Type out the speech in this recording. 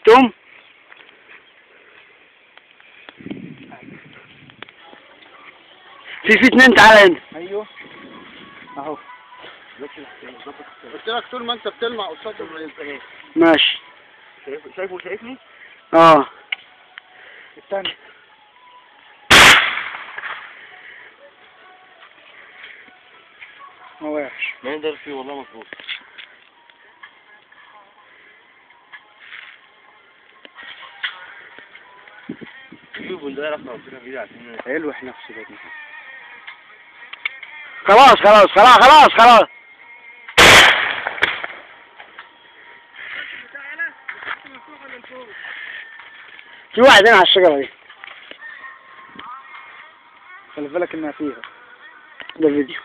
شفتهم؟ في اتنين، تعالى هنا. ايوه اهو. قلت لك طول ما انت بتلمع قصادهم ما ينتبهش. ماشي. شايفه شايفني؟ اه. الثاني ما وقعش. ما يقدر فيه والله مظبوط. شوفوا ده رفع ربنا بعيد عشان هيلوح نفسه ده. خلاص خلاص خلاص خلاص خلاص. في واحد هنا على الشجرة دي. خلي بالك انها فيها. ده فيديو.